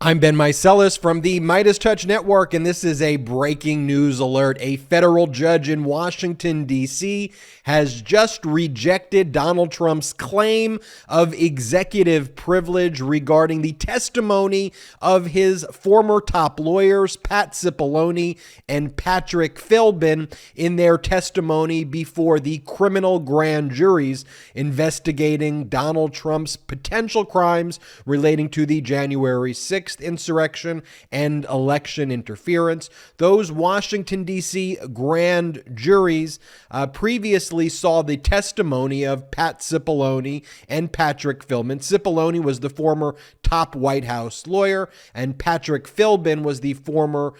I'm Ben Meiselas from the MeidasTouch Network, and this is a breaking news alert. A federal judge in Washington, D.C. has just rejected Donald Trump's claim of executive privilege regarding the testimony of his former top lawyers, Pat Cippilone and Patrick Philbin, in their testimony before the criminal grand juries investigating Donald Trump's potential crimes relating to the January 6th insurrection and election interference. Those Washington, D.C. grand juries previously saw the testimony of Pat Cippilone and Patrick Philbin. Cippilone was the former top White House lawyer, and Patrick Philbin was the former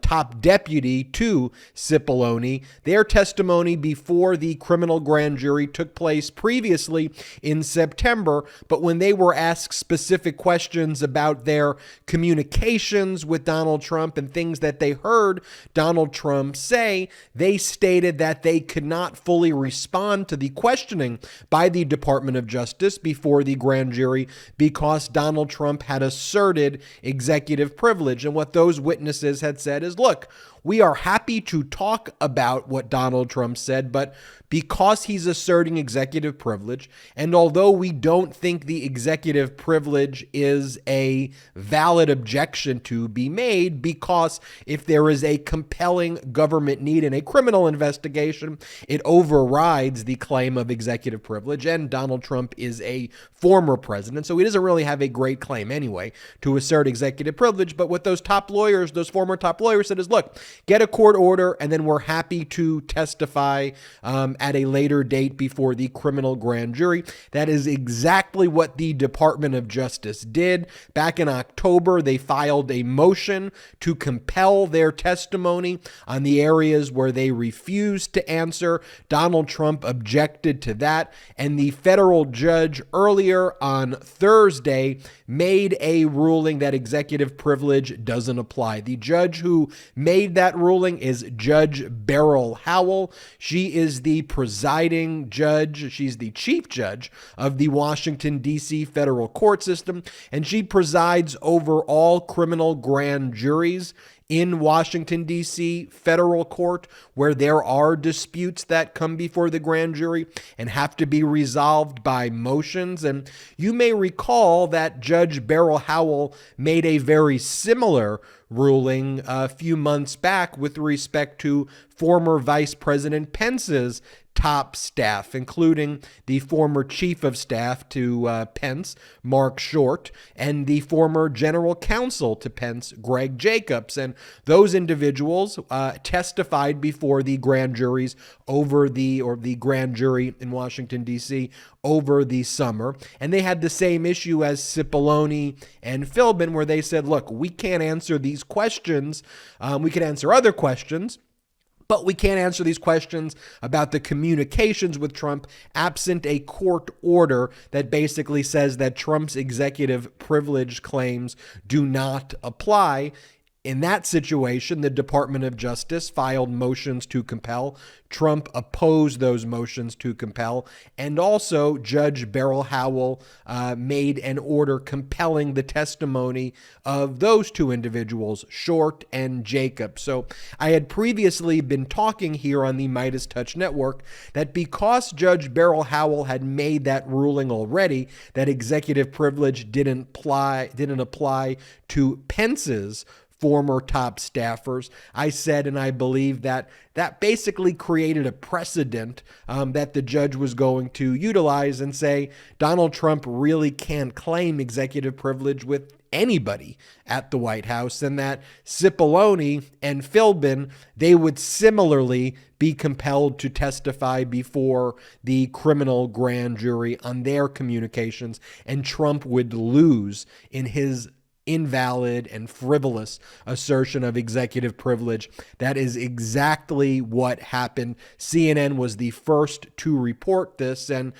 top deputy to Cippilone. Their testimony before the criminal grand jury took place previously in September, but when they were asked specific questions about their communications with Donald Trump and things that they heard Donald Trump say, they stated that they could not fully respond to the questioning by the Department of Justice before the grand jury because Donald Trump had asserted executive privilege. And what those witnesses had said is, look, we are happy to talk about what Donald Trump said, but because he's asserting executive privilege, and although we don't think the executive privilege is a valid objection to be made, because if there is a compelling government need in a criminal investigation, it overrides the claim of executive privilege, and Donald Trump is a former president, so he doesn't really have a great claim anyway to assert executive privilege. But what those top lawyers, those former top lawyers said is, look, get a court order, and then we're happy to testify at a later date before the criminal grand jury. That is exactly what the Department of Justice did. Back in October, they filed a motion to compel their testimony on the areas where they refused to answer. Donald Trump objected to that, and the federal judge earlier on Thursday made a ruling that executive privilege doesn't apply. The judge who made that ruling is Judge Beryl Howell. She is the presiding judge. She's the chief judge of the Washington, D.C. federal court system, and she presides over all criminal grand juries in Washington, D.C. federal court where there are disputes that come before the grand jury and have to be resolved by motions. And you may recall that Judge Beryl Howell made a very similar ruling a few months back with respect to former Vice President Pence's top staff, including the former chief of staff to Pence, Mark Short, and the former general counsel to Pence, Greg Jacobs. And those individuals testified before the grand juries the grand jury in Washington, D.C. over the summer. And they had the same issue as Cippilone and Philbin, where they said, look, we can't answer these questions. We can answer other questions, but we can't answer these questions about the communications with Trump absent a court order that basically says that Trump's executive privilege claims do not apply. In that situation, the Department of Justice filed motions to compel. Trump opposed those motions to compel. And also, Judge Beryl Howell made an order compelling the testimony of those two individuals, Short and Jacobs. So I had previously been talking here on the MeidasTouch Network that because Judge Beryl Howell had made that ruling already, that executive privilege didn't apply to Pence's former top staffers, I said, and I believe that basically created a precedent that the judge was going to utilize and say Donald Trump really can't claim executive privilege with anybody at the White House, and that Cippilone and Philbin, they would similarly be compelled to testify before the criminal grand jury on their communications, and Trump would lose in his invalid and frivolous assertion of executive privilege. That is exactly what happened. CNN was the first to report this, and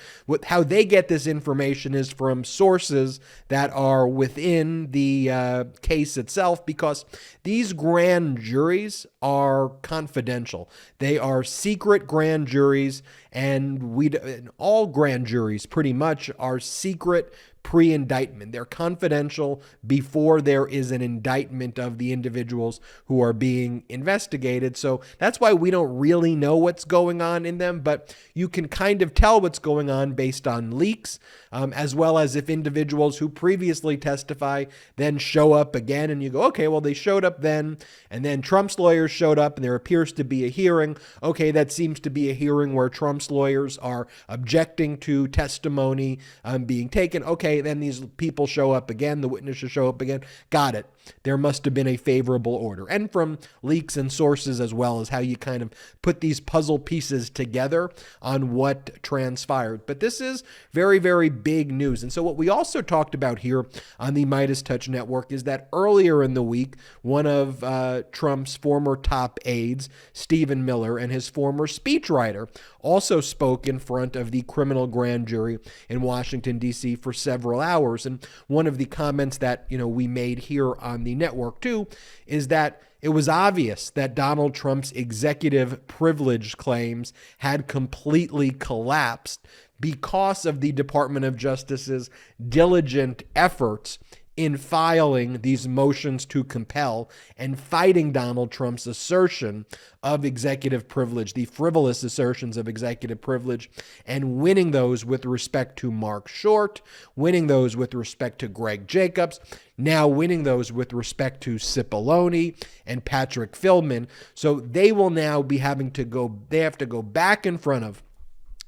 how they get this information is from sources that are within the case itself, because these grand juries are confidential. They are secret grand juries, And all grand juries pretty much are secret pre-indictment. They're confidential before there is an indictment of the individuals who are being investigated. So that's why we don't really know what's going on in them, but you can kind of tell what's going on based on leaks, as well as if individuals who previously testify then show up again, and you go, okay, well, they showed up then, and then Trump's lawyers showed up, and there appears to be a hearing. Okay, that seems to be a hearing where Trump's lawyers are objecting to testimony being taken. Okay, then these people show up again, the witnesses show up again. Got it. There must have been a favorable order. And from leaks and sources, as well as how you kind of put these puzzle pieces together on what transpired. But this is very, very big news. And so what we also talked about here on the MeidasTouch network is that earlier in the week, one of Trump's former top aides, Stephen Miller, and his former speechwriter also spoke in front of the criminal grand jury in Washington, D.C. for several hours. And one of the comments that, we made here on the network too is that it was obvious that Donald Trump's executive privilege claims had completely collapsed because of the Department of Justice's diligent efforts in filing these motions to compel and fighting Donald Trump's assertion of executive privilege, the frivolous assertions of executive privilege, and winning those with respect to Mark Short, winning those with respect to Greg Jacobs, now winning those with respect to Cippilone and Patrick Philbin. So they will now be they have to go back in front of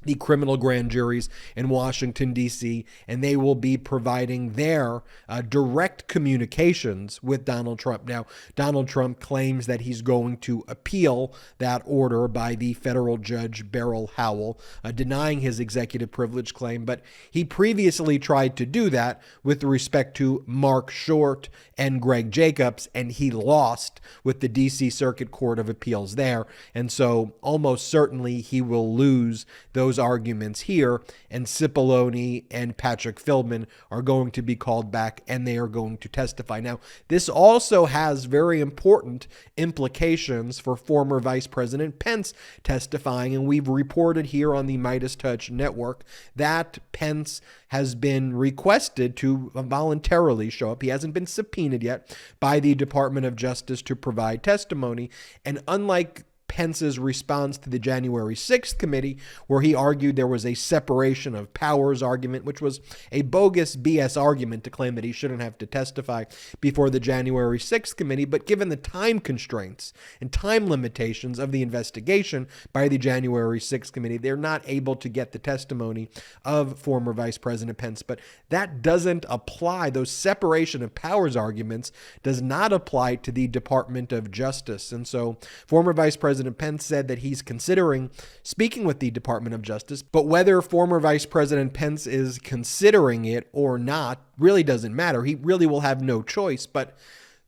the criminal grand juries in Washington, D.C., and they will be providing their direct communications with Donald Trump. Now, Donald Trump claims that he's going to appeal that order by the federal judge Beryl Howell, denying his executive privilege claim, but he previously tried to do that with respect to Mark Short and Greg Jacobs, and he lost with the D.C. Circuit Court of Appeals there, and so almost certainly he will lose those arguments here, and Cippilone and Patrick Philbin are going to be called back and they are going to testify. Now, this also has very important implications for former Vice President Pence testifying, and we've reported here on the MeidasTouch network that Pence has been requested to voluntarily show up. He hasn't been subpoenaed yet by the Department of Justice to provide testimony, and unlike Pence's response to the January 6th committee, where he argued there was a separation of powers argument, which was a bogus BS argument to claim that he shouldn't have to testify before the January 6th committee. But given the time constraints and time limitations of the investigation by the January 6th committee, they're not able to get the testimony of former Vice President Pence. But that doesn't apply. Those separation of powers arguments does not apply to the Department of Justice. And so former Vice President Pence said that he's considering speaking with the Department of Justice, but whether former Vice President Pence is considering it or not really doesn't matter. He really will have no choice. But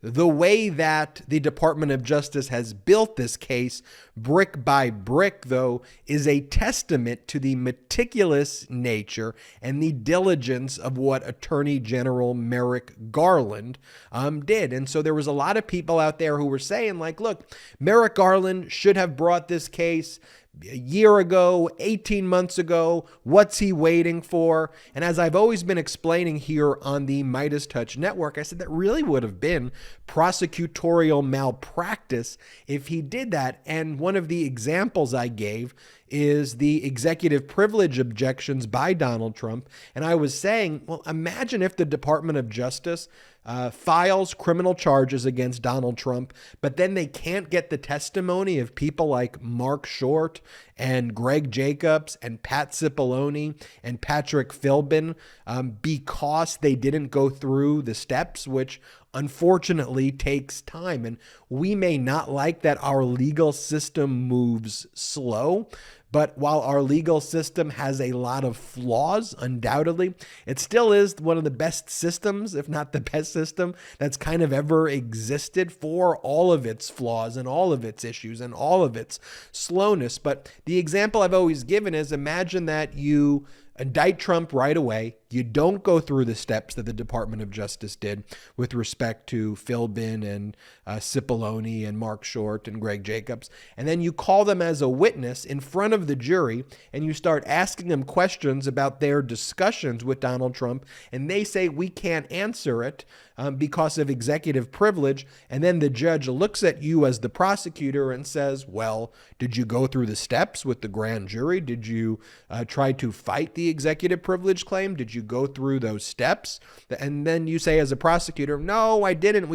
the way that the Department of Justice has built this case, brick by brick, though, is a testament to the meticulous nature and the diligence of what Attorney General Merrick Garland did. And so there was a lot of people out there who were saying, like, look, Merrick Garland should have brought this case a year ago, 18 months ago. What's he waiting for? And as I've always been explaining here on the MeidasTouch network, I said that really would have been prosecutorial malpractice if he did that. And one of the examples I gave is the executive privilege objections by Donald Trump. And I was saying, well, imagine if the Department of Justice files criminal charges against Donald Trump, but then they can't get the testimony of people like Mark Short and Greg Jacobs and Pat Cippilone and Patrick Philbin because they didn't go through the steps, which unfortunately takes time. And we may not like that our legal system moves slow, but while our legal system has a lot of flaws, undoubtedly, it still is one of the best systems, if not the best system, that's kind of ever existed for all of its flaws and all of its issues and all of its slowness. But the example I've always given is, imagine that you indict Trump right away, You don't go through the steps that the Department of Justice did with respect to Philbin and Cippilone and Mark Short and Greg Jacobs. And then you call them as a witness in front of the jury and you start asking them questions about their discussions with Donald Trump. And they say, we can't answer it because of executive privilege. And then the judge looks at you as the prosecutor and says, well, did you go through the steps with the grand jury? Did you try to fight the executive privilege claim? Did you go through those steps? And then you say as a prosecutor, no, I didn't.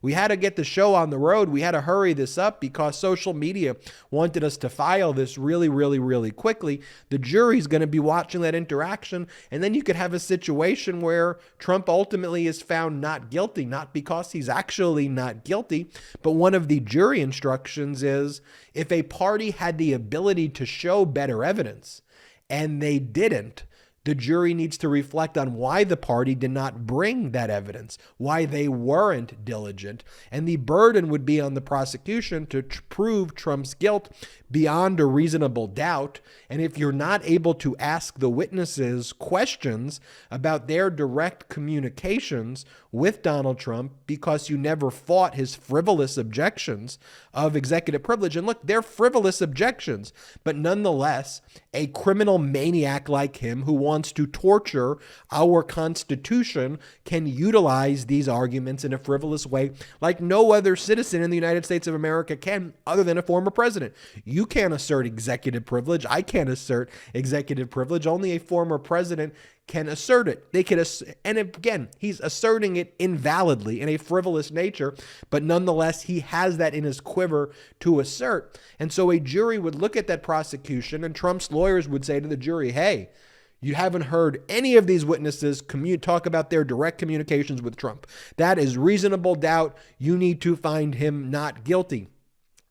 We had to get the show on the road. We had to hurry this up because social media wanted us to file this really, really, really quickly. The jury's going to be watching that interaction. And then you could have a situation where Trump ultimately is found not guilty, not because he's actually not guilty, but one of the jury instructions is if a party had the ability to show better evidence and they didn't, the jury needs to reflect on why the party did not bring that evidence, why they weren't diligent. And the burden would be on the prosecution to prove Trump's guilt beyond a reasonable doubt. And if you're not able to ask the witnesses questions about their direct communications with Donald Trump because you never fought his frivolous objections of executive privilege, and look, they're frivolous objections, but nonetheless, a criminal maniac like him who wants to torture our Constitution can utilize these arguments in a frivolous way like no other citizen in the United States of America can, other than a former president. You can't assert executive privilege. I can't assert executive privilege. Only a former president can assert it. They can, and again, he's asserting it invalidly in a frivolous nature, but nonetheless, he has that in his quiver to assert. And so a jury would look at that prosecution, and Trump's lawyers would say to the jury, hey, you haven't heard any of these witnesses talk about their direct communications with Trump. That is reasonable doubt. You need to find him not guilty.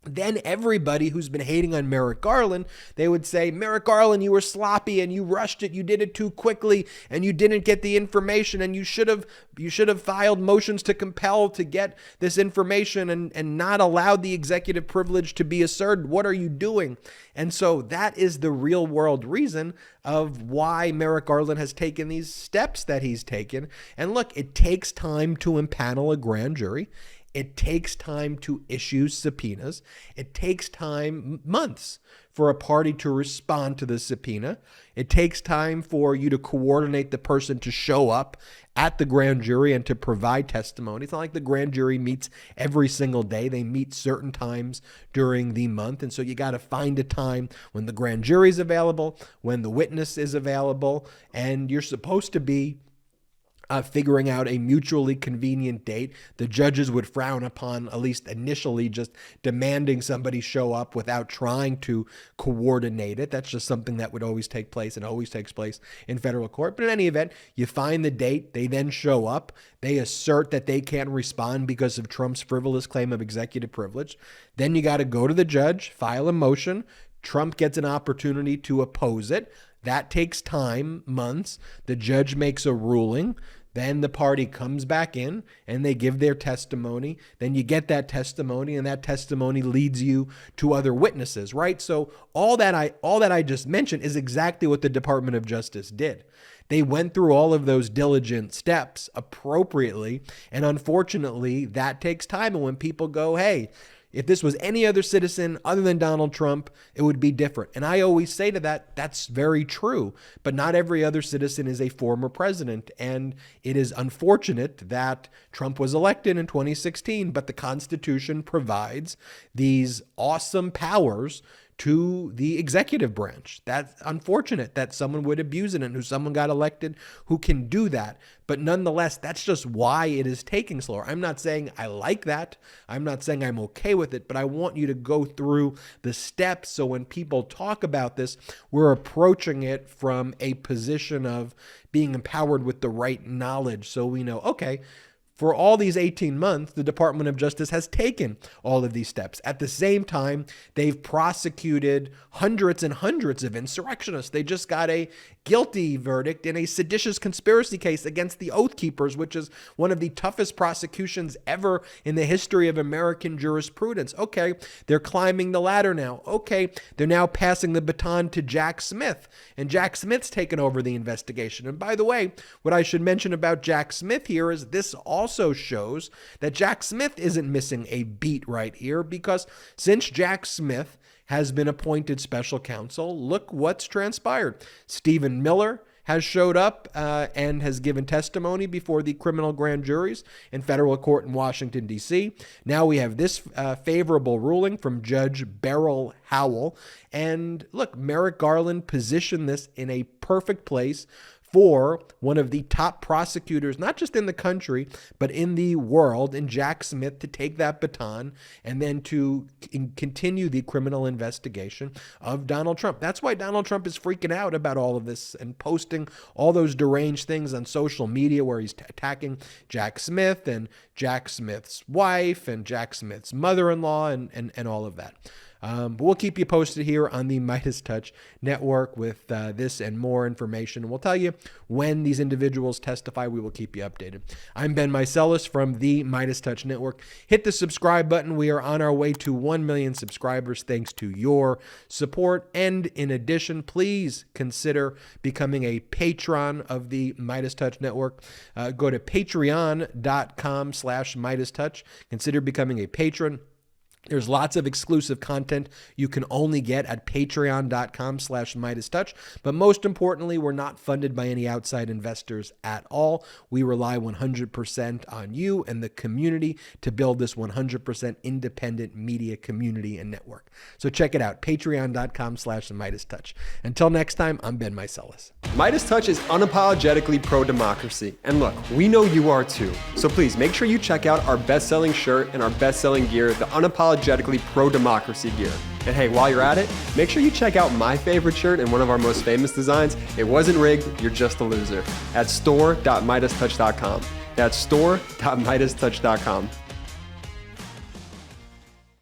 Then everybody who's been hating on Merrick Garland, they would say, Merrick Garland, you were sloppy and you rushed it. You did it too quickly and you didn't get the information, and you should have filed motions to compel to get this information and not allowed the executive privilege to be asserted. What are you doing? And so that is the real world reason of why Merrick Garland has taken these steps that he's taken. And look, it takes time to impanel a grand jury. It takes time to issue subpoenas. It takes time, months, for a party to respond to the subpoena. It takes time for you to coordinate the person to show up at the grand jury and to provide testimony. It's not like the grand jury meets every single day. They meet certain times during the month. And so you got to find a time when the grand jury is available, when the witness is available, and you're supposed to be figuring out a mutually convenient date. The judges would frown upon, at least initially, just demanding somebody show up without trying to coordinate it. That's just something that would always take place and always takes place in federal court. But in any event, you find the date, they then show up, they assert that they can't respond because of Trump's frivolous claim of executive privilege. Then you got to go to the judge, file a motion. Trump gets an opportunity to oppose it. That takes time, months. The judge makes a ruling. Then the party comes back in and they give their testimony. Then you get that testimony, and that testimony leads you to other witnesses, right? So all that I just mentioned is exactly what the Department of Justice did. They went through all of those diligent steps appropriately, and unfortunately, that takes time. And when people go, hey, if this was any other citizen other than Donald Trump, it would be different. And I always say to that, that's very true. But not every other citizen is a former president. And it is unfortunate that Trump was elected in 2016, but the Constitution provides these awesome powers to the executive branch. That's unfortunate that someone would abuse it and who someone got elected who can do that. But nonetheless, that's just why it is taking slower. I'm not saying I like that. I'm not saying I'm okay with it, but I want you to go through the steps so when people talk about this, we're approaching it from a position of being empowered with the right knowledge. So we know, okay, For all these 18 months, the Department of Justice has taken all of these steps. At the same time, they've prosecuted hundreds and hundreds of insurrectionists. They just got a guilty verdict in a seditious conspiracy case against the Oath Keepers, which is one of the toughest prosecutions ever in the history of American jurisprudence. Okay, they're climbing the ladder now. Okay, they're now passing the baton to Jack Smith, and Jack Smith's taken over the investigation. And by the way, what I should mention about Jack Smith here is this also shows that Jack Smith isn't missing a beat right here, because since Jack Smith has been appointed special counsel, look what's transpired. Stephen Miller has showed up and has given testimony before the criminal grand juries in federal court in Washington, D.C. Now we have this favorable ruling from Judge Beryl Howell. And look, Merrick Garland positioned this in a perfect place for one of the top prosecutors, not just in the country, but in the world, in Jack Smith, to take that baton and then to continue the criminal investigation of Donald Trump. That's why Donald Trump is freaking out about all of this and posting all those deranged things on social media where he's attacking Jack Smith and Jack Smith's wife and Jack Smith's mother-in-law and all of that. But we'll keep you posted here on the MeidasTouch Network with this and more information. We'll tell you when these individuals testify. We will keep you updated. I'm Ben Meiselas from the MeidasTouch Network. Hit the subscribe button. We are on our way to 1 million subscribers thanks to your support. And in addition, please consider becoming a patron of the MeidasTouch Network. Go to patreon.com/MeidasTouch. Consider becoming a patron. There's lots of exclusive content you can only get at patreon.com/MeidasTouch. But most importantly, we're not funded by any outside investors at all. We rely 100% on you and the community to build this 100% independent media community and network. So check it out, patreon.com/MeidasTouch. Until next time, I'm Ben Meiselas. MeidasTouch is unapologetically pro-democracy. And look, we know you are too. So please make sure you check out our best-selling shirt and our best-selling gear, the Unapologetically Pro-Democracy gear. And hey, while you're at it, make sure you check out my favorite shirt and one of our most famous designs, It Wasn't Rigged, You're Just a Loser, at store.MeidasTouch.com. That's store.MeidasTouch.com.